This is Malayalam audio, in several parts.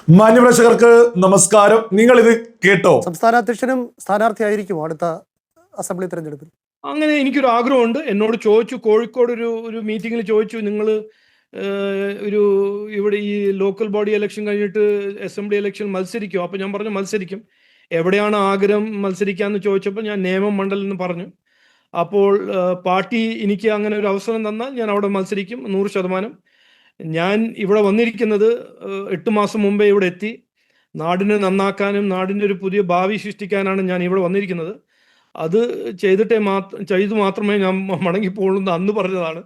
മാന്യപ്രേക്ഷകർക്ക് നമസ്കാരം. നിങ്ങൾ ഇത് കേട്ടോ? സംസ്ഥാന അധ്യക്ഷനും സ്ഥാനാർത്ഥിയായിരിക്കും അടുത്ത അസംബ്ലി തെരഞ്ഞെടുപ്പിൽ. അങ്ങനെ എനിക്കൊരു ആഗ്രഹമുണ്ട്. എന്നോട് ചോദിച്ചു, കോഴിക്കോട് ഒരു മീറ്റിങ്ങിൽ ചോദിച്ചു, നിങ്ങൾ ഒരു ഇവിടെ ഈ ലോക്കൽ ബോഡി ഇലക്ഷൻ കഴിഞ്ഞിട്ട് അസംബ്ലി ഇലക്ഷൻ മത്സരിക്കും? അപ്പോൾ ഞാൻ പറഞ്ഞു മത്സരിക്കും. എവിടെയാണ് ആഗ്രഹം മത്സരിക്കാമെന്ന് ചോദിച്ചപ്പോൾ ഞാൻ നേമം മണ്ഡലം എന്ന് പറഞ്ഞു. അപ്പോൾ പാർട്ടി എനിക്ക് അങ്ങനെ ഒരു അവസരം തന്നാൽ ഞാൻ അവിടെ മത്സരിക്കും 100%. ഞാൻ ഇവിടെ വന്നിരിക്കുന്നത് 8 മാസം മുമ്പേ ഇവിടെ എത്തി. നാടിനെ നന്നാക്കാനും നാടിൻ്റെ ഒരു പുതിയ ഭാവി സൃഷ്ടിക്കാനാണ് ഞാൻ ഇവിടെ വന്നിരിക്കുന്നത്. അത് ചെയ്തു മാത്രമേ ഞാൻ മടങ്ങിപ്പോളൂ എന്ന് അന്ന് പറഞ്ഞതാണ്.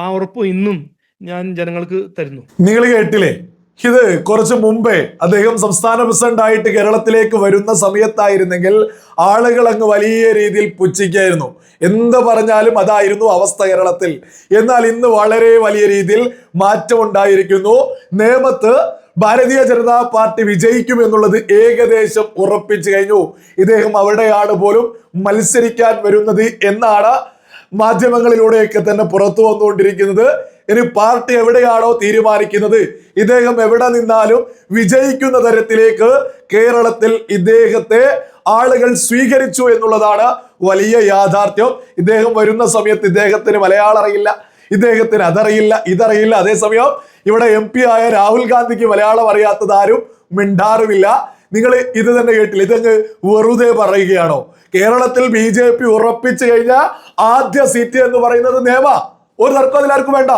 ആ ഉറപ്പ് ഇന്നും ഞാൻ ജനങ്ങൾക്ക് തരുന്നു. നിങ്ങൾ കേട്ടില്ലേ? ഇത് കുറച്ച് മുമ്പേ അദ്ദേഹം സംസ്ഥാന പ്രസിഡന്റ് ആയിട്ട് കേരളത്തിലേക്ക് വരുന്ന സമയത്തായിരുന്നെങ്കിൽ ആളുകൾ അങ്ങ് വലിയ രീതിയിൽ പുച്ഛിക്കായിരുന്നു. എന്ത് പറഞ്ഞാലും അതായിരുന്നു അവസ്ഥ കേരളത്തിൽ. എന്നാൽ ഇന്ന് വളരെ വലിയ രീതിയിൽ മാറ്റമുണ്ടായിരിക്കുന്നു. നേമത്ത് ഭാരതീയ ജനതാ പാർട്ടി വിജയിക്കും എന്നുള്ളത് ഏകദേശം ഉറപ്പിച്ചു കഴിഞ്ഞു. ഇദ്ദേഹം അവിടെയാണ് പോലും മത്സരിക്കാൻ വരുന്നത് എന്നാണ് മാധ്യമങ്ങളിലൂടെയൊക്കെ തന്നെ പുറത്തു വന്നുകൊണ്ടിരിക്കുന്നത്. ഇനി പാർട്ടി എവിടെയാണോ തീരുമാനിക്കുന്നത്, ഇദ്ദേഹം എവിടെ നിന്നാലും വിജയിക്കുന്ന തരത്തിലേക്ക് കേരളത്തിൽ ഇദ്ദേഹത്തെ ആളുകൾ സ്വീകരിച്ചു എന്നുള്ളതാണ് വലിയ യാഥാർത്ഥ്യം. ഇദ്ദേഹം വരുന്ന സമയത്ത് ഇദ്ദേഹത്തിന് മലയാളം അറിയില്ല, ഇദ്ദേഹത്തിന് അതറിയില്ല, ഇതറിയില്ല. അതേസമയം ഇവിടെ MP ആയ രാഹുൽ ഗാന്ധിക്ക് മലയാളം അറിയാത്തത് ആരും മിണ്ടാറുമില്ല. നിങ്ങൾ ഇത് തന്നെ കേട്ടില്ല. ഇതങ്ങ് വെറുതെ പറയുകയാണോ? കേരളത്തിൽ BJP ഉറപ്പിച്ചു കഴിഞ്ഞ ആദ്യ സീറ്റ് എന്ന് പറയുന്നത് നേമ. ഒരു തർക്കം അതിലാർക്കും വേണ്ട.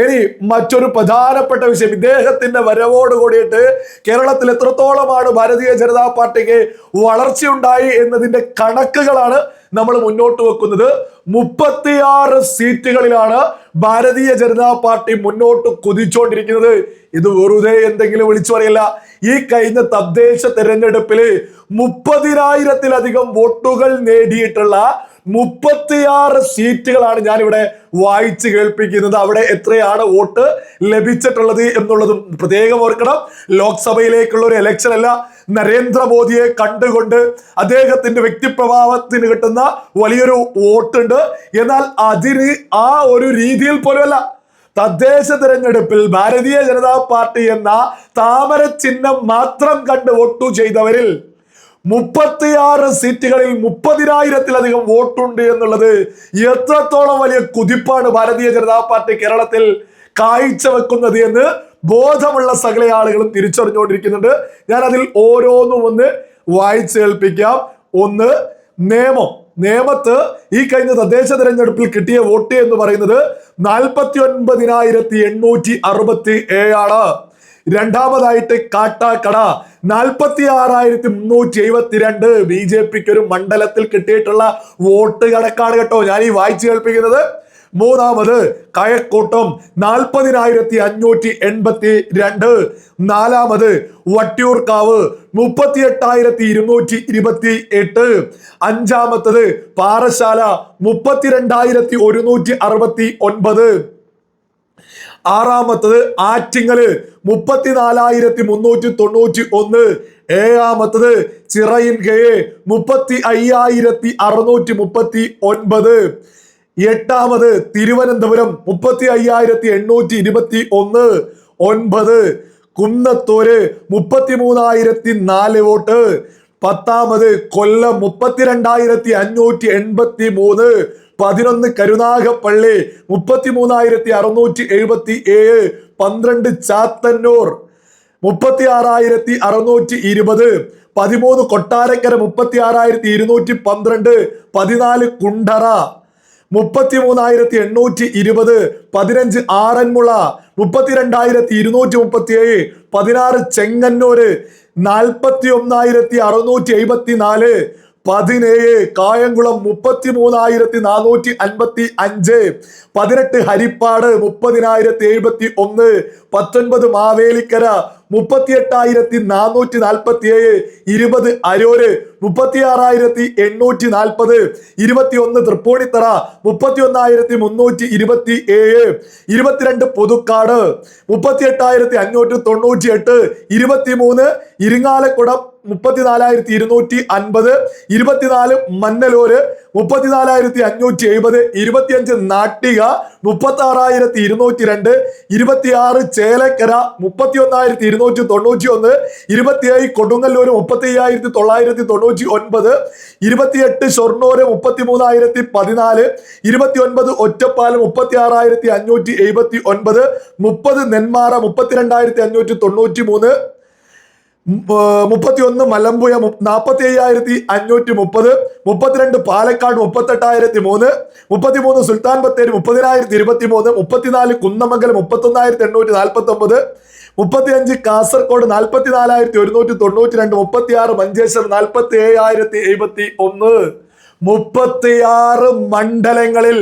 ഇനി മറ്റൊരു പ്രധാനപ്പെട്ട വിഷയം, ഇദ്ദേഹത്തിന്റെ വരവോട് കൂടിയിട്ട് കേരളത്തിൽ എത്രത്തോളമാണ് ഭാരതീയ ജനതാ പാർട്ടിക്ക് വളർച്ചയുണ്ടായി എന്നതിന്റെ കണക്കുകളാണ് നമ്മൾ മുന്നോട്ട് വെക്കുന്നത്. 36 സീറ്റുകളിലാണ് ഭാരതീയ ജനതാ പാർട്ടി മുന്നോട്ട് കുതിച്ചുകൊണ്ടിരിക്കുന്നത്. ഇത് വെറുതെ എന്തെങ്കിലും വിളിച്ചു പറയില്ല. ഈ കഴിഞ്ഞ തദ്ദേശ തെരഞ്ഞെടുപ്പിൽ 30,000-ലധികം വോട്ടുകൾ നേടിയിട്ടുള്ള 36 സീറ്റുകളാണ് ഞാനിവിടെ വായിച്ച് കേൾപ്പിക്കുന്നത്. അവിടെ എത്രയാണ് വോട്ട് ലഭിച്ചിട്ടുള്ളത് എന്നുള്ളതും പ്രത്യേകം ഓർക്കണം. ലോക്സഭയിലേക്കുള്ള ഒരു ഇലക്ഷൻ അല്ല. നരേന്ദ്രമോദിയെ കണ്ടുകൊണ്ട് അദ്ദേഹത്തിന്റെ വ്യക്തിപ്രഭാവത്തിന് കിട്ടുന്ന വലിയൊരു വോട്ടുണ്ട്. എന്നാൽ അതിന് ആ ഒരു രീതിയിൽ പോലുമല്ല. തദ്ദേശ തെരഞ്ഞെടുപ്പിൽ ഭാരതീയ ജനതാ പാർട്ടി എന്ന താമര ചിഹ്നം മാത്രം കണ്ട് വോട്ടു ചെയ്തവരിൽ 36 സീറ്റുകളിൽ 30,000-ലധികം വോട്ടുണ്ട് എന്നുള്ളത് എത്രത്തോളം വലിയ കുതിപ്പാണ് ഭാരതീയ ജനതാ പാർട്ടി കേരളത്തിൽ കാഴ്ചവെക്കുന്നത് എന്ന് ബോധമുള്ള സകല ആളുകളും തിരിച്ചറിഞ്ഞുകൊണ്ടിരിക്കുന്നുണ്ട്. ഞാൻ അതിൽ ഓരോന്നും ഒന്ന് വായിച്ച് കേൾപ്പിക്കാം. ഒന്ന്, നേമത്ത് ഈ കഴിഞ്ഞ തദ്ദേശ തെരഞ്ഞെടുപ്പിൽ കിട്ടിയ വോട്ട് എന്ന് പറയുന്നത് 49,867 ആണ്. രണ്ടാമതായിട്ട് കാട്ടാക്കട 46,372. BJPക്ക് ഒരു മണ്ഡലത്തിൽ കിട്ടിയിട്ടുള്ള വോട്ട് കണക്കാണ് കേട്ടോ ഞാൻ ഈ വായിച്ചു കേൾപ്പിക്കുന്നത്. മൂന്നാമത് കഴക്കൂട്ടം 40,582. നാലാമത് വട്ടിയൂർക്കാവ് 38,228. അഞ്ചാമത്തത് പാറശാല 32,169. ആറാമത്തത് ആറ്റിങ്ങല് 34,391. ഏഴാമത്തത് ചിറയിൻകയെ 35,639. എട്ടാമത് തിരുവനന്തപുരം 35,821. 9 കുന്നത്തൂര് 33,004 വോട്ട്. 10 കൊല്ലം 32,583. 11 കരുനാഗപ്പള്ളി 33,677. 12 ചാത്തന്നൂർ 36,620. 13 കൊട്ടാരക്കര 36,212. 14 കുണ്ടറ 33,820. 15 ആറന്മുള 32,237. 16 ചെങ്ങന്നൂര് 41,674. 17 കായംകുളം 33,455. 18 ഹരിപ്പാട് 30,071. 19 മാവേലിക്കര 38,447. 20 അരൂര് 36,840. 21 തൃപ്പൂണിത്തറ 31,327. 22 പുതുക്കാട് 38,598. 23 ഇരിങ്ങാലക്കുട 34,250. 24 മന്നലൂര് 34,570, 25 നാട്ടിക 36,202, 26 ചേലക്കര 31,291, 27 കൊടുങ്ങല്ലൂർ 35,999, 28 ഷൊർണൂർ 33,014, 29 ഒറ്റപ്പാലം 36,579, 30 നെന്മാറ 32,593, 31 മലമ്പുഴ 45,530, 32 പാലക്കാട് 38,003, 33 സുൽത്താൻ ബത്തേരി 30,023, 34 കുന്നമംഗലം 31,849, 35 കാസർഗോഡ് 44,192, 36 മഞ്ചേശ്വരം 47,071. 36 മണ്ഡലങ്ങളിൽ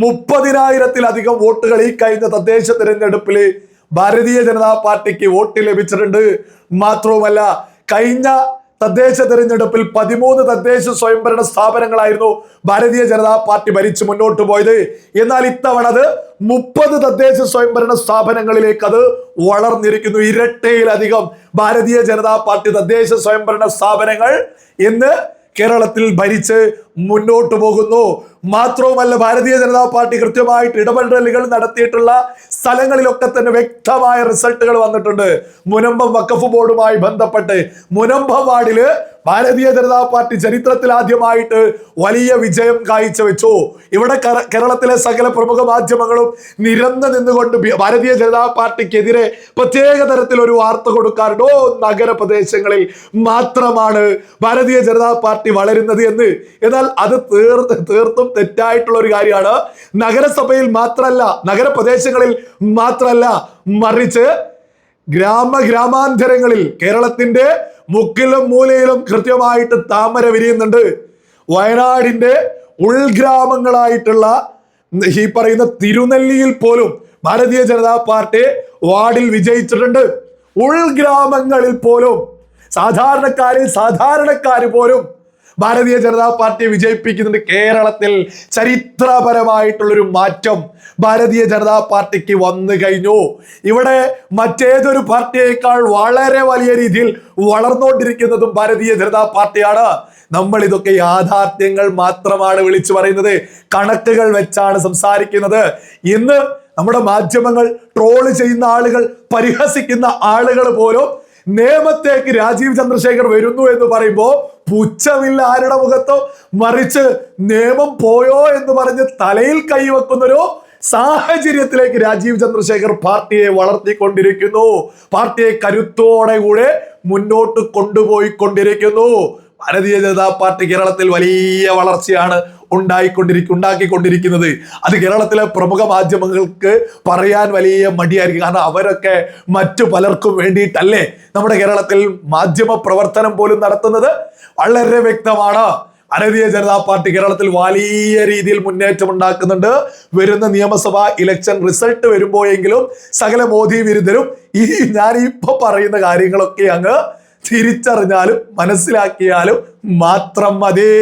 30,000-ത്തിലധികം വോട്ടുകൾ ഈ കഴിഞ്ഞ തദ്ദേശ തിരഞ്ഞെടുപ്പിൽ ഭാരതീയ ജനതാ പാർട്ടിക്ക് വോട്ട് ലഭിച്ചിട്ടുണ്ട്. മാത്രവുമല്ല, കഴിഞ്ഞ തദ്ദേശ തിരഞ്ഞെടുപ്പിൽ 13 തദ്ദേശ സ്വയംഭരണ സ്ഥാപനങ്ങളായിരുന്നു ഭാരതീയ ജനതാ പാർട്ടി ഭരിച്ച് മുന്നോട്ട് പോയത്. എന്നാൽ ഇത്തവണ അത് 30 തദ്ദേശ സ്വയംഭരണ സ്ഥാപനങ്ങളിലേക്ക് അത് വളർന്നിരിക്കുന്നു. ഇരട്ടയിലധികം ഭാരതീയ ജനതാ പാർട്ടി തദ്ദേശ സ്വയംഭരണ സ്ഥാപനങ്ങൾ ഇന്ന് കേരളത്തിൽ ഭരിച്ച് മുന്നോട്ട് പോകുന്നു. മാത്രവുമല്ല, ഭാരതീയ ജനതാ പാർട്ടി കൃത്യമായിട്ട് ഇടപെടലുകൾ നടത്തിയിട്ടുള്ള സ്ഥലങ്ങളിലൊക്കെ തന്നെ വ്യക്തമായ റിസൾട്ടുകൾ വന്നിട്ടുണ്ട്. മുനമ്പം വഖഫ് ബോർഡുമായി ബന്ധപ്പെട്ട് മുനമ്പം വാർഡില് ഭാരതീയ ജനതാ പാർട്ടി ചരിത്രത്തിൽ ആദ്യമായിട്ട് വലിയ വിജയം കാഴ്ചവെച്ചു. ഇവിടെ കേരളത്തിലെ സകല പ്രമുഖ മാധ്യമങ്ങളും നിരന്ന് നിന്നുകൊണ്ട് ഭാരതീയ ജനതാ പാർട്ടിക്കെതിരെ പ്രത്യേക തരത്തിൽ ഒരു വാർത്ത കൊടുക്കാറുണ്ട്. നഗരപ്രദേശങ്ങളിൽ മാത്രമാണ് ഭാരതീയ ജനതാ പാർട്ടി വളരുന്നത് എന്ന്. എന്നാൽ അത് തീർത്തും തെറ്റായിട്ടുള്ള ഒരു കാര്യമാണ്. നഗരസഭയിൽ മാത്രമല്ല, നഗരപ്രദേശങ്ങളിൽ മാത്രമല്ല, മറിച്ച് ഗ്രാമാന്തരങ്ങളിൽ കേരളത്തിന്റെ മുക്കിലും മൂലയിലും കൃത്യമായിട്ട് താമര വിരിയുന്നുണ്ട്. വയനാടിന്റെ ഉൾഗ്രാമങ്ങളായിട്ടുള്ള ഈ പറയുന്ന തിരുനെല്ലിയിൽ പോലും ഭാരതീയ ജനതാ പാർട്ടി വാർഡിൽ വിജയിച്ചിട്ടുണ്ട്. ഉൾഗ്രാമങ്ങളിൽ പോലും സാധാരണക്കാര് പോലും ഭാരതീയ ജനതാ പാർട്ടിയെ വിജയിപ്പിക്കുന്നുണ്ട്. കേരളത്തിൽ ചരിത്രപരമായിട്ടുള്ളൊരു മാറ്റം ഭാരതീയ ജനതാ പാർട്ടിക്ക് വന്നു കഴിഞ്ഞു. ഇവിടെ മറ്റേതൊരു പാർട്ടിയേക്കാൾ വളരെ വലിയ രീതിയിൽ വളർന്നുകൊണ്ടിരിക്കുന്നതും ഭാരതീയ ജനതാ പാർട്ടിയാണ്. നമ്മൾ ഇതൊക്കെ യാഥാർത്ഥ്യങ്ങൾ മാത്രമാണ് വിളിച്ചു പറയുന്നത്, കണക്കുകൾ വെച്ചാണ് സംസാരിക്കുന്നത്. ഇന്ന് നമ്മുടെ മാധ്യമങ്ങൾ ട്രോള് ചെയ്യുന്ന ആളുകൾ, പരിഹസിക്കുന്ന ആളുകൾ പോലും നിയമത്തേക്ക് രാജീവ് ചന്ദ്രശേഖർ വരുന്നു എന്ന് പറയുമ്പോൾ പുച്ഛമില്ല ആരുടെ മുഖത്തോ, മറിച്ച് നിയമം പോയോ എന്ന് പറഞ്ഞ് തലയിൽ കൈവെക്കുന്നൊരു സാഹചര്യത്തിലേക്ക് രാജീവ് ചന്ദ്രശേഖർ പാർട്ടിയെ വളർത്തിക്കൊണ്ടിരിക്കുന്നു. പാർട്ടിയെ കരുത്തോടെ കൂടെ മുന്നോട്ട് കൊണ്ടുപോയിക്കൊണ്ടിരിക്കുന്നു. ഭാരതീയ ജനതാ പാർട്ടി കേരളത്തിൽ വലിയ വളർച്ചയാണ് ഉണ്ടാക്കിക്കൊണ്ടിരിക്കുന്നത്. അത് കേരളത്തിലെ പ്രമുഖ മാധ്യമങ്ങൾക്ക് പറയാൻ വലിയ മടിയായിരിക്കും. കാരണം അവരൊക്കെ മറ്റു പലർക്കും വേണ്ടിയിട്ടല്ലേ നമ്മുടെ കേരളത്തിൽ മാധ്യമ പ്രവർത്തനം പോലും നടത്തുന്നത്. വളരെ വ്യക്തമാണ്, ഭാരതീയ ജനതാ പാർട്ടി കേരളത്തിൽ വലിയ രീതിയിൽ മുന്നേറ്റം ഉണ്ടാക്കുന്നുണ്ട്. വരുന്ന നിയമസഭാ ഇലക്ഷൻ റിസൾട്ട് വരുമ്പോഴെങ്കിലും സകല മോദി വിരുദ്ധരും ഈ ഞാനിപ്പോ പറയുന്ന കാര്യങ്ങളൊക്കെ അങ്ങ് തിരിച്ചറിഞ്ഞാലും മനസ്സിലാക്കിയാലും മാത്രം മതി.